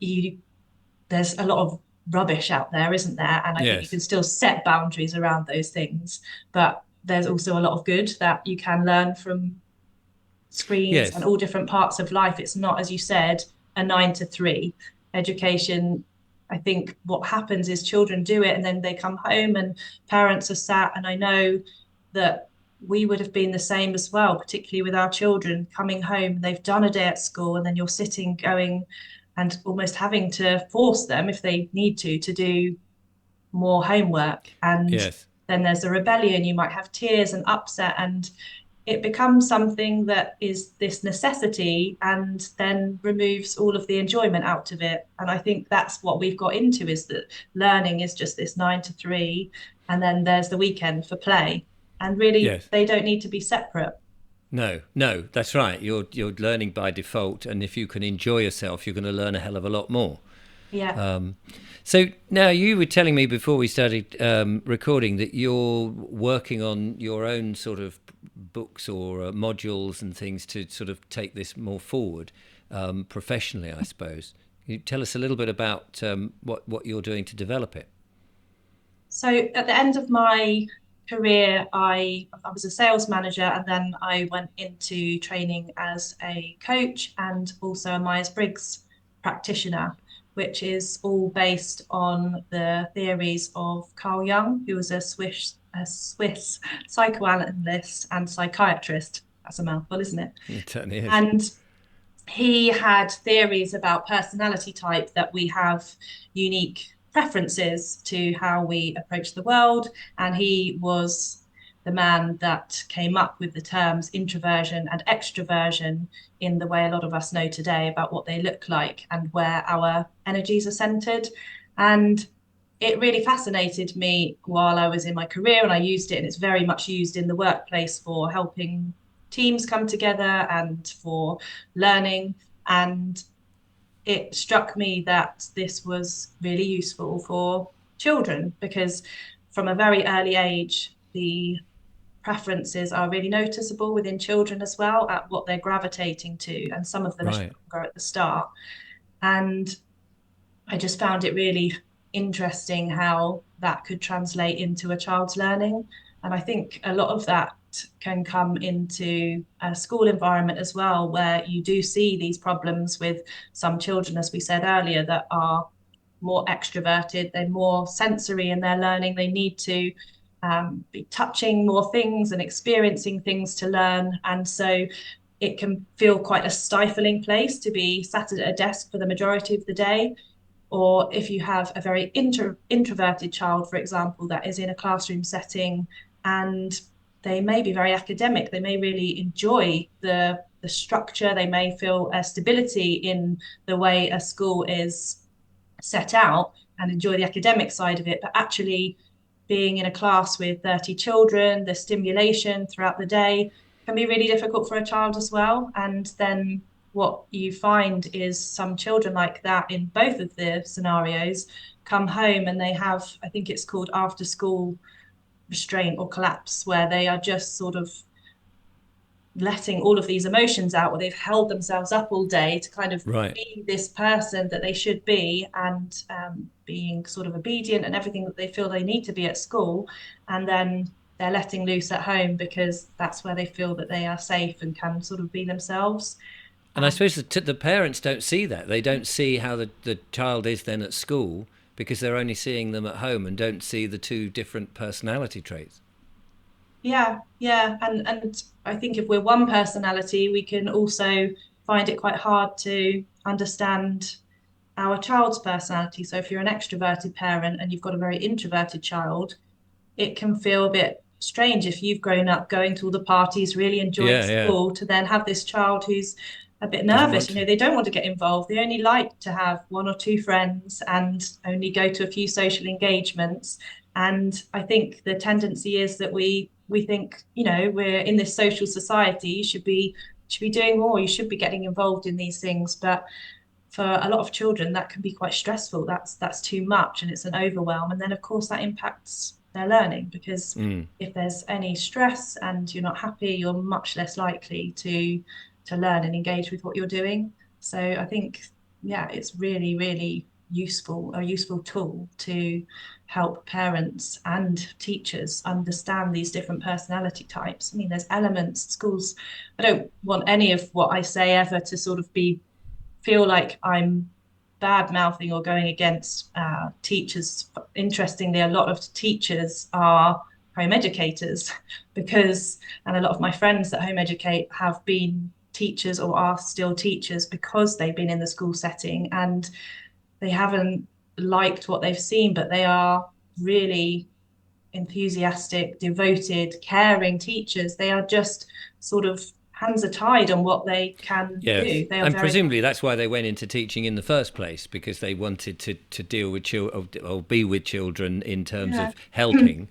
you there's a lot of rubbish out there, isn't there? And I think you Yes. can still set boundaries around those things, but there's also a lot of good that you can learn from screens and Yes. all different parts of life. It's not, as you said, a 9 to 3 education. I think what happens is children do it and then they come home and parents are sat. And I know that we would have been the same as well, particularly with our children coming home. They've done a day at school, and then you're sitting going and almost having to force them, if they need to do more homework. And Yes. then there's a rebellion. You might have tears and upset, and it becomes something that is this necessity and then removes all of the enjoyment out of it. And I think that's what we've got into, is that learning is just this 9 to 3, and then there's the weekend for play. And really, Yes. they don't need to be separate. No, no, that's right. You're learning by default, and if you can enjoy yourself, you're going to learn a hell of a lot more. Yeah. So now you were telling me before we started recording that you're working on your own sort of books or modules and things to sort of take this more forward professionally, I suppose. Can you tell us a little bit about what you're doing to develop it? So at the end of my career, I was a sales manager, and then I went into training as a coach and also a Myers-Briggs practitioner, which is all based on the theories of Carl Jung, who was a Swiss psychoanalyst and psychiatrist. That's a mouthful, isn't it? It certainly is. And he had theories about personality type, that we have unique preferences to how we approach the world. And he was the man that came up with the terms introversion and extroversion in the way a lot of us know today about what they look like and where our energies are centered. And it really fascinated me while I was in my career, and I used it, and it's very much used in the workplace for helping teams come together and for learning. And it struck me that this was really useful for children, because from a very early age, the preferences are really noticeable within children as well, at what they're gravitating to. And some of them are Right. stronger at the start. And I just found it really interesting how that could translate into a child's learning. And I think a lot of that can come into a school environment as well, where you do see these problems with some children, as we said earlier, that are more extroverted, they're more sensory in their learning. They need to be touching more things and experiencing things to learn. And so it can feel quite a stifling place to be sat at a desk for the majority of the day. Or if you have a very introverted child, for example, that is in a classroom setting, and they may be very academic, they may really enjoy the structure, they may feel a stability in the way a school is set out and enjoy the academic side of it, but actually being in a class with 30 children, the stimulation throughout the day, can be really difficult for a child as well. And then what you find is some children like that in both of the scenarios come home and they have, I think it's called after school restraint or collapse, where they are just sort of letting all of these emotions out, where they've held themselves up all day to kind of Right. be this person that they should be, and being sort of obedient and everything that they feel they need to be at school. And then they're letting loose at home because that's where they feel that they are safe and can sort of be themselves. And I Um, suppose the parents don't see that. They don't see how the child is then at school because they're only seeing them at home and don't see the two different personality traits. yeah, yeah. And I think if we're one personality, we can also find it quite hard to understand our child's personality. So if you're an extroverted parent and you've got a very introverted child, it can feel a bit strange if you've grown up going to all the parties, really enjoying Yeah, yeah. school, to then have this child who's a bit Doesn't nervous. want You to. know, they don't want to get involved. They only like to have one or two friends and only go to a few social engagements. And I think the tendency is that we think, you know, we're in this social society, you should be doing more, you should be getting involved in these things. But for a lot of children that can be quite stressful. That's too much and it's an overwhelm, and then of course that impacts their learning, because Mm. if there's any stress and you're not happy, you're much less likely to learn and engage with what you're doing. So I think, yeah, it's really, really a useful tool to help parents and teachers understand these different personality types. I mean, there's elements schools, I don't want any of what I say ever to sort of be feel like I'm bad mouthing or going against teachers. Interestingly, a lot of teachers are home educators because, and a lot of my friends that home educate have been teachers or are still teachers because they've been in the school setting and they haven't liked what they've seen, but they are really enthusiastic, devoted, caring teachers. They are just sort of hands are tied on what they can Yes, do. They are and very presumably much, that's why they went into teaching in the first place because they wanted to deal with children or be with children in terms yeah, of helping,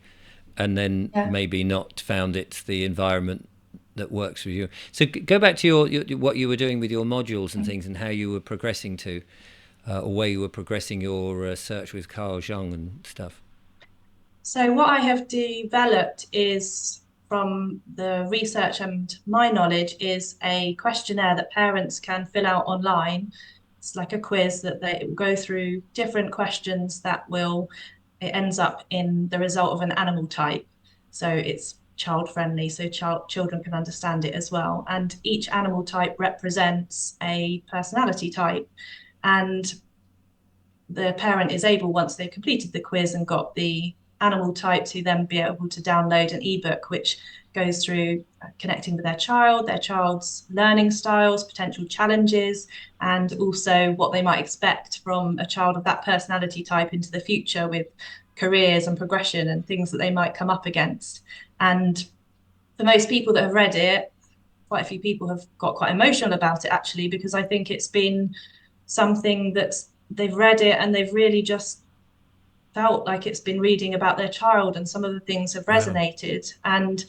and then yeah. maybe not found it's the environment that works with you. So go back to your what you were doing with your modules and things, and how you were progressing to, or where you were progressing your search with Carl Jung and stuff. So what I have developed is, from the research and my knowledge, is a questionnaire that parents can fill out online. It's like a quiz that they go through different questions that will, it ends up in the result of an animal type. So it's child friendly, so children can understand it as well. And each animal type represents a personality type. And the parent is able, once they've completed the quiz and got the animal type, to then be able to download an ebook which goes through connecting with their child's learning styles, potential challenges, and also what they might expect from a child of that personality type into the future, with careers and progression and things that they might come up against. And for most people that have read it, quite a few people have got quite emotional about it, actually, because I think it's been something that's, they've read it and they've really just felt like it's been reading about their child, and some of the things have Wow. resonated. And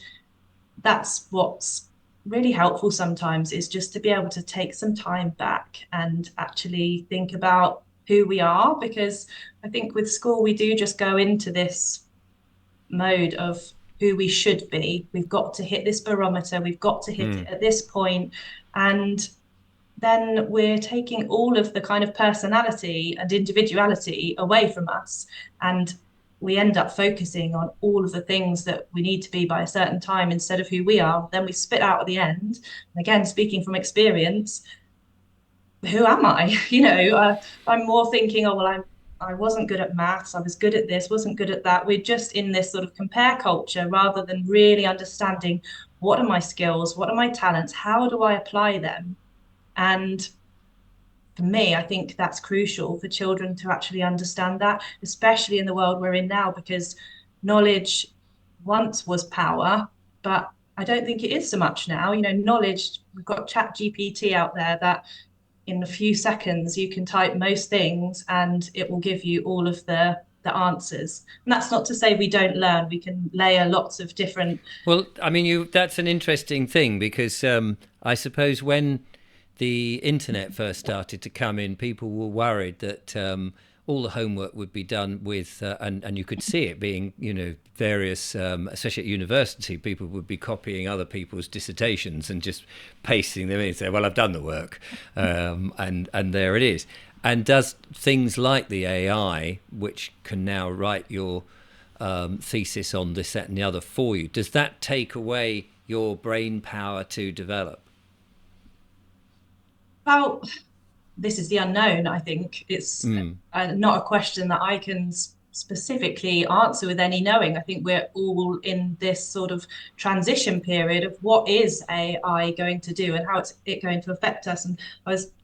that's what's really helpful sometimes, is just to be able to take some time back and actually think about who we are, because I think with school we do just go into this mode of who we should be. We've got to hit this barometer, we've got to hit it Mm. at this point, and then we're taking all of the kind of personality and individuality away from us. And we end up focusing on all of the things that we need to be by a certain time instead of who we are. Then we spit out at the end. And again, speaking from experience, who am I? I'm more thinking, oh, well, I wasn't good at maths. I was good at this, wasn't good at that. We're just in this sort of compare culture rather than really understanding, what are my skills? What are my talents? How do I apply them? And for me, I think that's crucial for children to actually understand that, especially in the world we're in now, because knowledge once was power, but I don't think it is so much now. Knowledge, we've got Chat GPT out there that in a few seconds you can type most things and it will give you all of the the answers. And that's not to say we don't learn. We can layer lots of different. Well, I mean, that's an interesting thing because I suppose when the internet first started to come in, people were worried that all the homework would be done with, and you could see it being, various, especially at university, people would be copying other people's dissertations and just pasting them in and say, well, I've done the work, and there it is. And does things like the AI, which can now write your thesis on this, that, and the other for you, does that take away your brain power to develop? Well, this is the unknown. I think it's Mm. not a question that I can specifically answer with any knowing. I think we're all in this sort of transition period of what is AI going to do and how it's it going to affect us. And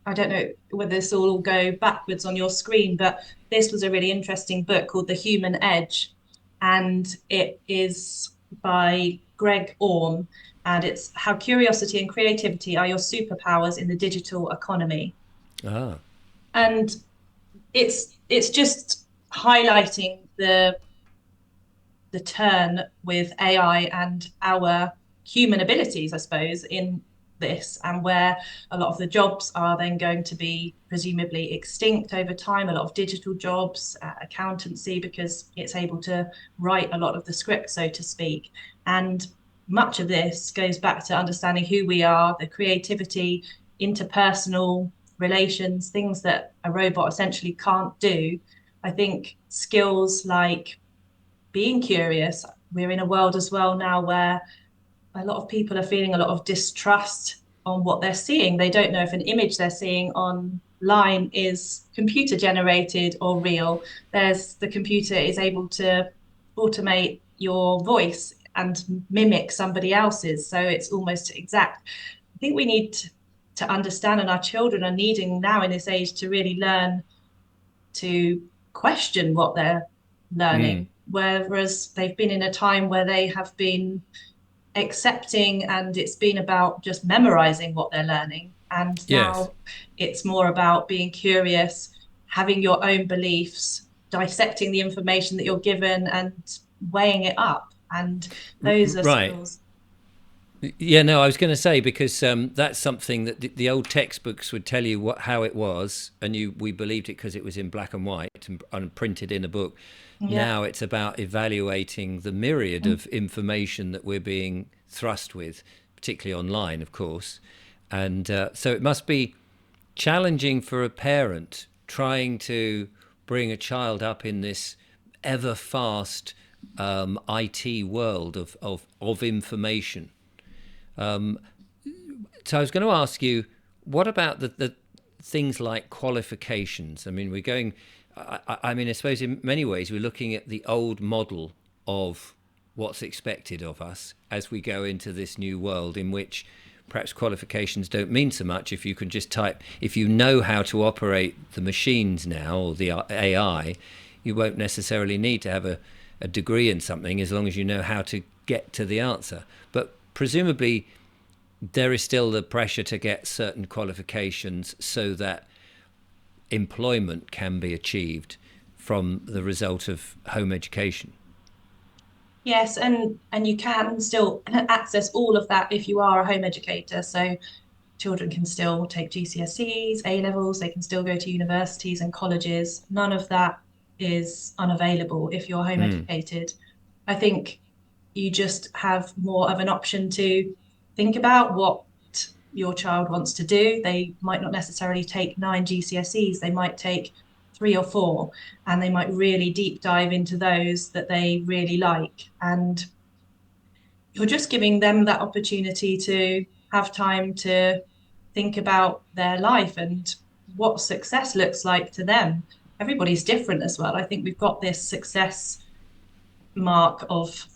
I don't know whether this will all go backwards on your screen, but this was a really interesting book called The Human Edge, and it is by Greg Orme, and it's how curiosity and creativity are your superpowers in the digital economy. Ah. And it's just highlighting the turn with AI and our human abilities, I suppose, in this, and where a lot of the jobs are then going to be presumably extinct over time, a lot of digital jobs, accountancy, because it's able to write a lot of the script, so to speak. And much of this goes back to understanding who we are, the creativity, interpersonal relations, things that a robot essentially can't do. I think skills like being curious. We're in a world as well now where a lot of people are feeling a lot of distrust on what they're seeing. They don't know if an image they're seeing online is computer generated or real. There's the computer is able to automate your voice and mimic somebody else's. So it's almost exact. I think we need to understand, and our children are needing now in this age to really learn to question what they're Mm. learning, whereas they've been in a time where they have been accepting and it's been about just memorizing what they're learning. And Yes. now it's more about being curious, having your own beliefs, dissecting the information that you're given and weighing it up. And those are Right. skills. Yeah, no, I was going to say because that's something that the old textbooks would tell you how it was, and we believed it because it was in black and white and printed in a book. Yeah. Now it's about evaluating the myriad of information that we're being thrust with, particularly online, of course. And so it must be challenging for a parent trying to bring a child up in this ever fast IT world of information. So I was going to ask you, what about the things like qualifications? I mean, we're going. I mean, I suppose in many ways we're looking at the old model of what's expected of us as we go into this new world in which perhaps qualifications don't mean so much if you can just type. If you know how to operate the machines now or the AI, you won't necessarily need to have a degree in something as long as you know how to get to the answer. But presumably there is still the pressure to get certain qualifications so that employment can be achieved from the result of home education. Yes, and you can still access all of that if you are a home educator. So children can still take GCSEs, A levels, they can still go to universities and colleges. None of that is unavailable if you're home Mm. educated. I think you just have more of an option to think about what your child wants to do. They might not necessarily take 9 GCSEs, they might take 3 or 4, and they might really deep dive into those that they really like. And you're just giving them that opportunity to have time to think about their life and what success looks like to them. Everybody's different as well. I think we've got this success mark of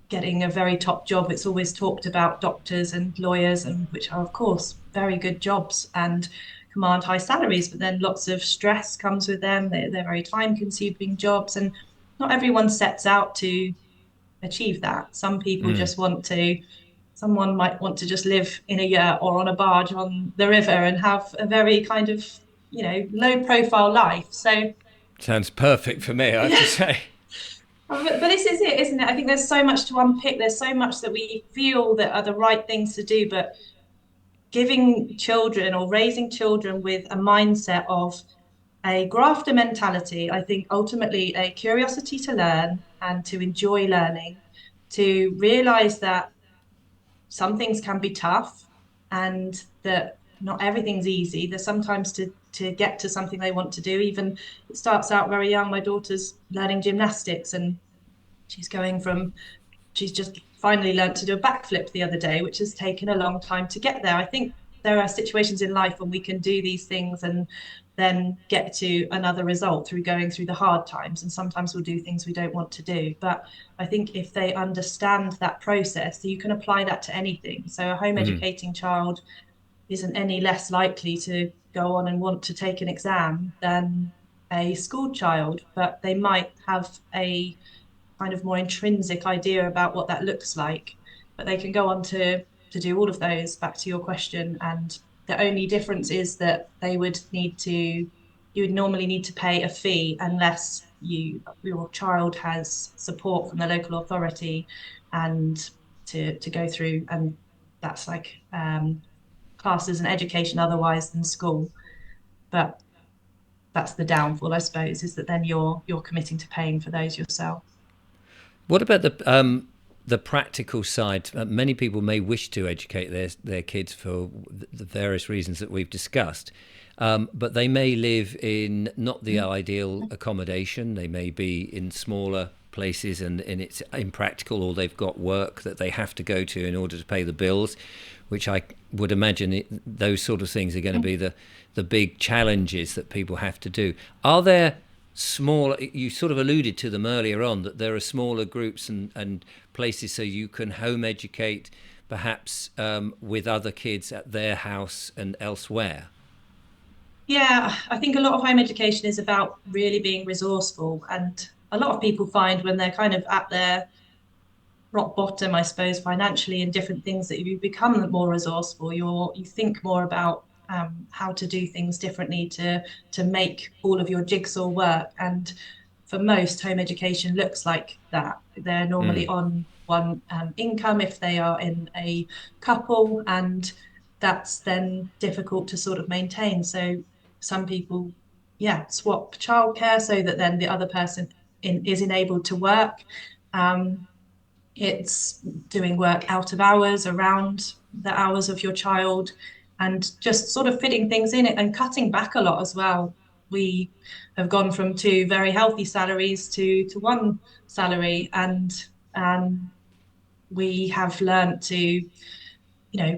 getting a very top job. It's always talked about doctors and lawyers, and which are of course very good jobs and command high salaries, but then lots of stress comes with them. They're very time consuming jobs, and not everyone sets out to achieve that. Some people Mm. just want to, someone might want to just live in a yurt or on a barge on the river and have a very kind of low profile life. So Sounds perfect for me, I have to Yeah. say. But this is it, isn't it? I think there's so much to unpick. There's so much that we feel that are the right things to do, but giving children or raising children with a mindset of a grafter mentality, I think ultimately a curiosity to learn and to enjoy learning, to realize that some things can be tough and that not everything's easy. There's sometimes to get to something they want to do. Even it starts out very young. My daughter's learning gymnastics and she's going from she's just finally learned to do a backflip the other day, which has taken a long time to get there. I think there are situations in life when we can do these things and then get to another result through going through the hard times. And sometimes we'll do things we don't want to do. But I think if they understand that process, you can apply that to anything. So a home Mm. educating child isn't any less likely to go on and want to take an exam than a school child, but they might have a kind of more intrinsic idea about what that looks like. But they can go on to do all of those, back to your question. And the only difference is that they would need to, you would normally need to pay a fee unless your child has support from the local authority and to go through, and that's like classed as an education otherwise than school. But that's the downfall, I suppose, is that then you're committing to paying for those yourself. What about the practical side? Many people may wish to educate their kids for the various reasons that we've discussed, but they may live in not the ideal accommodation. They may be in smaller places and it's impractical, or they've got work that they have to go to in order to pay the bills, which I would imagine those sort of things are going to be the big challenges that people have to do. Are there small, you sort of alluded to them earlier on, that there are smaller groups and places so you can home educate perhaps with other kids at their house and elsewhere? Yeah, I think a lot of home education is about really being resourceful. And a lot of people find when they're kind of at their rock bottom, I suppose, financially and different things, that you become more resourceful. You think more about how to do things differently to make all of your jigsaw work. And for most, home education looks like that. They're normally Mm. on one income if they are in a couple, and that's then difficult to sort of maintain. So some people, yeah, swap childcare so that then the other person is enabled to work. Um, it's doing work out of hours, around the hours of your child, and just sort of fitting things in it and cutting back a lot as well. We have gone from two very healthy salaries to one salary, and um, we have learned to,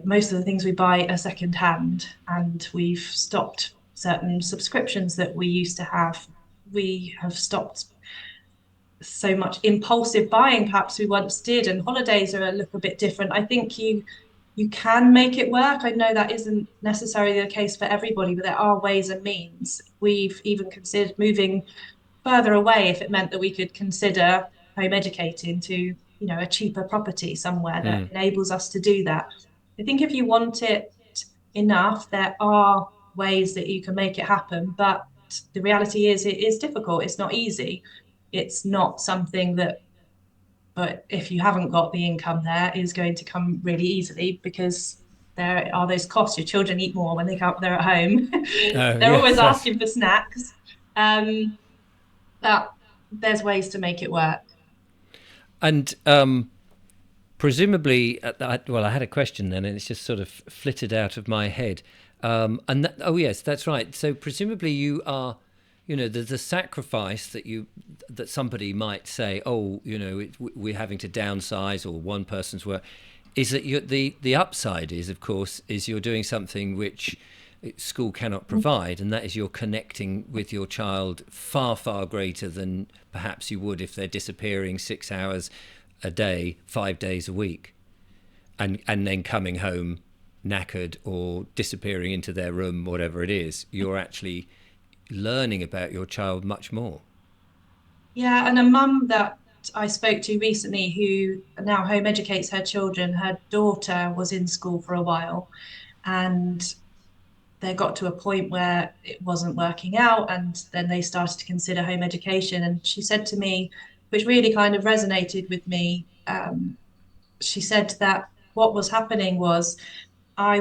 most of the things we buy are second hand, and we've stopped certain subscriptions that we used to have. We have stopped so much impulsive buying perhaps we once did, and holidays are a little bit different. I think you can make it work. I know that isn't necessarily the case for everybody, but there are ways and means. We've even considered moving further away if it meant that we could consider home educating to, a cheaper property somewhere that Mm. enables us to do that. I think if you want it enough, there are ways that you can make it happen, but the reality is it is difficult. It's not easy. It's not something that, but if you haven't got the income there, is going to come really easily, because there are those costs. Your children eat more when they're at home. Oh, They're yeah, always that's asking for snacks. Um, but there's ways to make it work. and presumably, well, I had a question then, and it's just sort of flitted out of my head. Oh yes, that's right. So presumably you are, the sacrifice that somebody might say, oh, we're having to downsize, or one person's work, is that the upside is, of course, is you're doing something which school cannot provide, and that is you're connecting with your child far, far greater than perhaps you would if they're disappearing 6 hours a day, 5 days a week, and then coming home knackered or disappearing into their room, whatever it is. You're actually learning about your child much more. Yeah, and a mum that I spoke to recently who now home educates her children, her daughter was in school for a while, and they got to a point where it wasn't working out, and then they started to consider home education. And she said to me, which really kind of resonated with me, she said that what was happening was we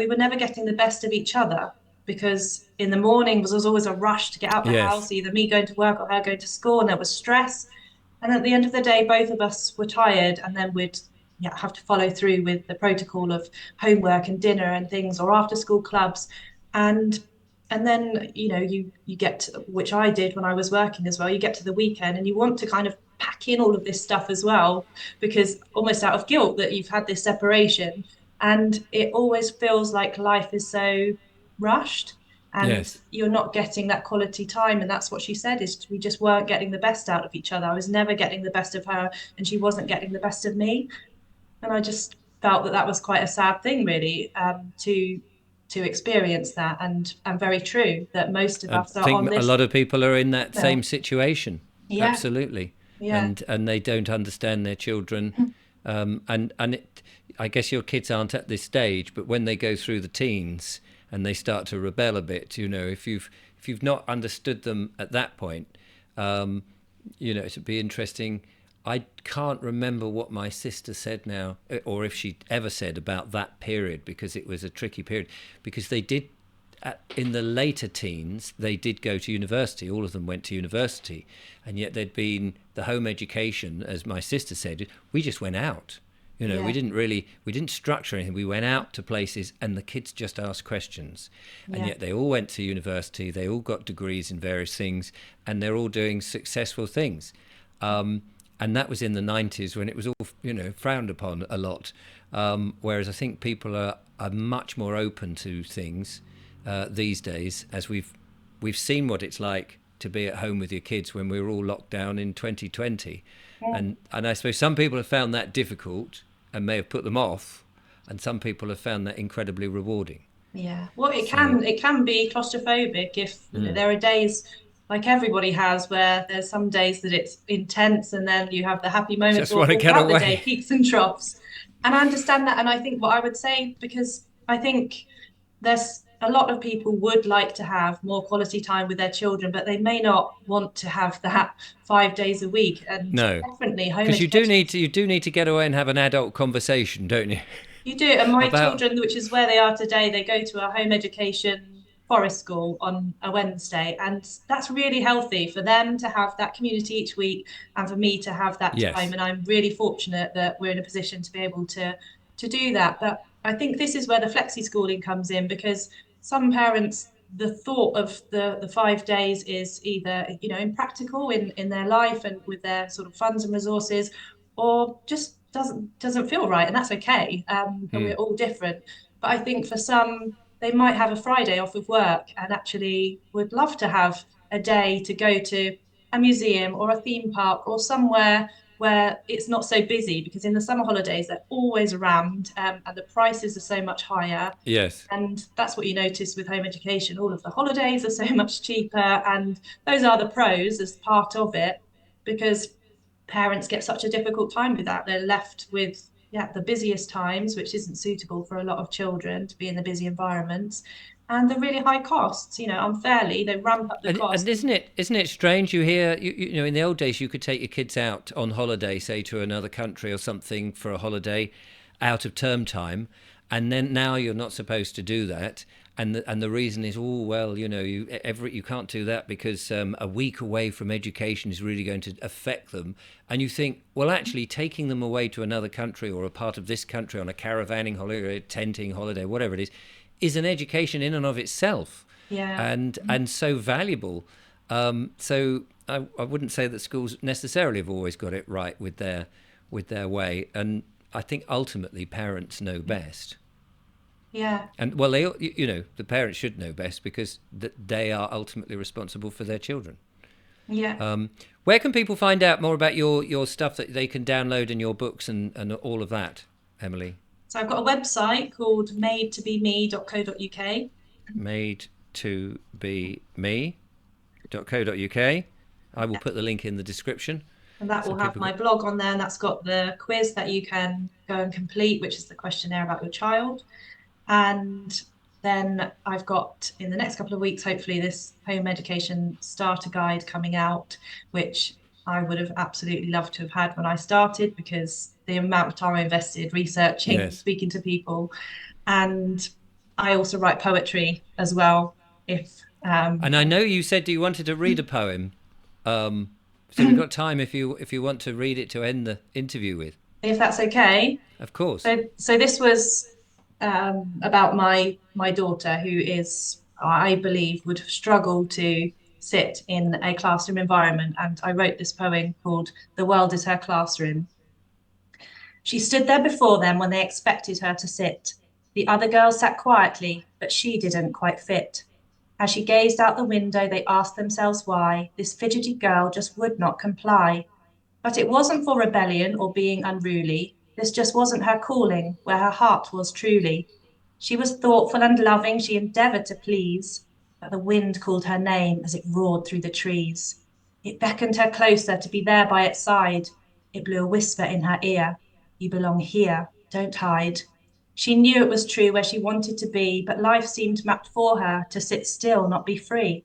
were never getting the best of each other, because in the morning was always a rush to get out the Yes. house, either me going to work or her going to school, and there was stress. And at the end of the day, both of us were tired, and then we'd, yeah, have to follow through with the protocol of homework and dinner and things, or after school clubs. And and then, you get to, which I did when I was working as well, you get to the weekend and you want to kind of pack in all of this stuff as well, because almost out of guilt that you've had this separation. And it always feels like life is so rushed, and Yes. you're not getting that quality time. And that's what she said, is we just weren't getting the best out of each other. I was never getting the best of her, and she wasn't getting the best of me. And I just felt that that was quite a sad thing, really, to experience that. And very true that most of I us are on think a this. lot of people are in that Yeah, same situation. yeah, Absolutely. yeah, And they don't understand their children. I guess your kids aren't at this stage, but when they go through the teens and they start to rebel a bit, if you've not understood them at that point, it'd be interesting. I can't remember what my sister said now, or if she ever said about that period, because it was a tricky period. Because they did, in the later teens, they did go to university. All of them went to university, and yet there'd been the home education, as my sister said. We just went out. We yeah, didn't structure anything. We went out to places, and the kids just asked questions, and yeah, yet they all went to university. They all got degrees in various things, and they're all doing successful things. And that was in the 90s, when it was all frowned upon a lot. Whereas I think people are much more open to things these days, as we've seen what it's like to be at home with your kids when we were all locked down in 2020. yeah. And I suppose some people have found that difficult and may have put them off, and some people have found that incredibly rewarding. Yeah. Well, it So, can it can be claustrophobic if there are days, like everybody has, where there's some days that it's intense, and then you have the happy moments just all, want to all get throughout the day, away. peaks and troughs. And I understand that. And I think what I would say, because I think there's a lot of people would like to have more quality time with their children, but they may not want to have that 5 days a week. And No, definitely home because education is. you do need to get away and have an adult conversation, don't you? You do. And my About children, which is where they are today, they go to a home education forest school on a Wednesday. And that's really healthy for them to have that community each week, and for me to have that time. yes. And I'm really fortunate that we're in a position to be able to do that. But I think this is where the flexi schooling comes in, because some parents, the thought of the 5 days is either, impractical in their life and with their sort of funds and resources, or just doesn't feel right. And that's okay. And Hmm. we're all different. But I think for some, they might have a Friday off of work and actually would love to have a day to go to a museum or a theme park or somewhere where it's not so busy, because in the summer holidays they're always rammed, and the prices are so much higher. Yes. And that's what you notice with home education. All of the holidays are so much cheaper, and those are the pros as part of it, because parents get such a difficult time with that. They're left with, yeah, the busiest times, which isn't suitable for a lot of children to be in the busy environments, and the really high costs. Unfairly, they ramp up the And cost. isn't it strange? You hear, in the old days, you could take your kids out on holiday, say to another country or something for a holiday, out of term time, and then now you're not supposed to do that. And the reason is, oh well, you can't do that because a week away from education is really going to affect them. And you think, well, actually, taking them away to another country or a part of this country on a caravanning holiday, tenting holiday, whatever it is an education in and of itself, Yeah, and so valuable. So I wouldn't say that schools necessarily have always got it right with their way, and I think ultimately parents know best. yeah, And well, the parents should know best, because they are ultimately responsible for their children. yeah. Where can people find out more about your stuff that they can download in your books and all of that, Emily? So I've got a website called madetobeme.co.uk, Made to be me.co.uk. I will put the link in the description and that so will have people my can. blog on there, and that's got the quiz that you can go and complete, which is the questionnaire about your child. And Then I've got in the next couple of weeks, hopefully, this home education starter guide coming out, which I would have absolutely loved to have had when I started because the amount of time I invested researching, Yes. speaking to people, and I also write poetry as well. If And I know you said you wanted to read a poem. Um, so we've got time if you want to read it to end the interview with. if that's okay. Of course. So this was about my daughter, who is, I believe, would have struggled to sit in a classroom environment. And I wrote this poem called "The World Is Her Classroom." She stood there before them when they expected her to sit. The other girls sat quietly, but she didn't quite fit. As she gazed out the window, they asked themselves why this fidgety girl just would not comply. But it wasn't for rebellion or being unruly. This just wasn't her calling, where her heart was truly. She was thoughtful and loving, she endeavoured to please, but the wind called her name as it roared through the trees. It beckoned her closer to be there by its side. It blew a whisper in her ear. You belong here, don't hide. She knew it was true where she wanted to be, but life seemed mapped for her to sit still, not be free.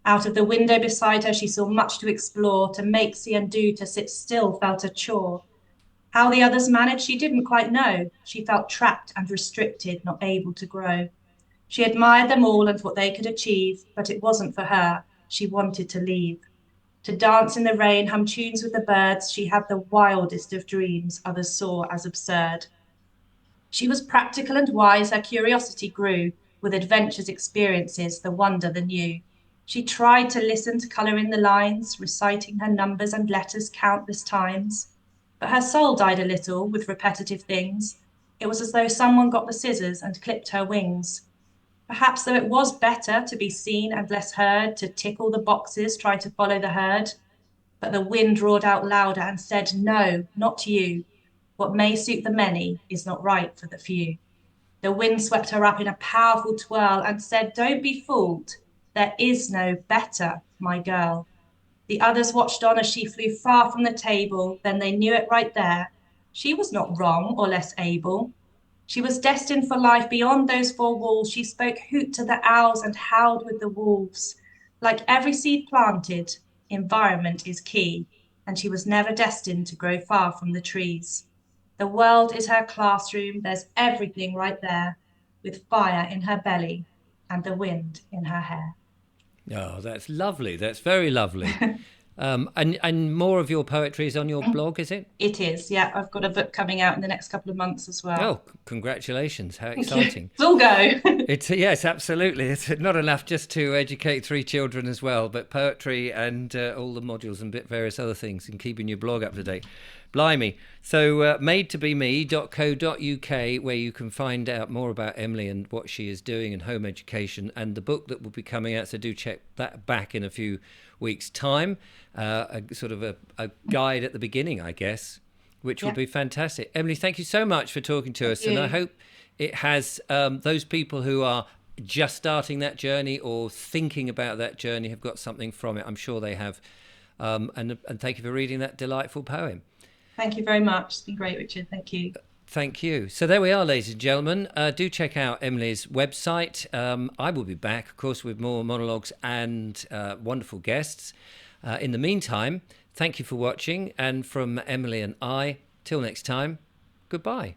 Out of the window beside her, she saw much to explore, to make, see, and do, to sit still felt a chore. How the others managed, she didn't quite know. She felt trapped and restricted, not able to grow. She admired them all and what they could achieve, but it wasn't for her. She wanted to leave. To dance in the rain, hum tunes with the birds, she had the wildest of dreams others saw as absurd. She was practical and wise, her curiosity grew with adventures, experiences, the wonder, the new. She tried to listen to colour in the lines, reciting her numbers and letters countless times. But her soul died a little with repetitive things. It was as though someone got the scissors and clipped her wings. Perhaps though it was better to be seen and less heard, to tick all the boxes, try to follow the herd. But the wind roared out louder and said, no, not you. What may suit the many is not right for the few. The wind swept her up in a powerful twirl and said, don't be fooled. There is no better, my girl. The others watched on as she flew far from the table. Then they knew it right there. She was not wrong or less able. She was destined for life beyond those four walls. She spoke hoot to the owls and howled with the wolves. Like every seed planted, environment is key, and she was never destined to grow far from the trees. The world is her classroom. There's everything right there, with fire in her belly and the wind in her hair. Oh, that's lovely. That's very lovely. And more of your poetry is on your blog, is it? It is, yeah. I've got a book coming out in the next couple of months as well. Oh, congratulations. How Thank you. exciting. We'll go. It's yes, absolutely. It's not enough just to educate three children as well, but poetry and all the modules and various other things and keeping your blog up to date. Blimey. So madetobeme.co.uk, where you can find out more about Emily and what she is doing in home education, and the book that will be coming out. So do check that back in a few weeks' time. A sort of a guide at the beginning, I guess, which will Yeah. be fantastic. Emily, thank you so much for talking to us, and I You. hope it has those people who are just starting that journey or thinking about that journey have got something from it. I'm sure they have. And thank you for reading that delightful poem. Thank you very much. It's been great, Richard. Thank you. Thank you. So there we are, ladies and gentlemen. Do check out Emily's website. I will be back, of course, with more monologues and wonderful guests. In the meantime, thank you for watching. And from Emily and I, till next time, goodbye.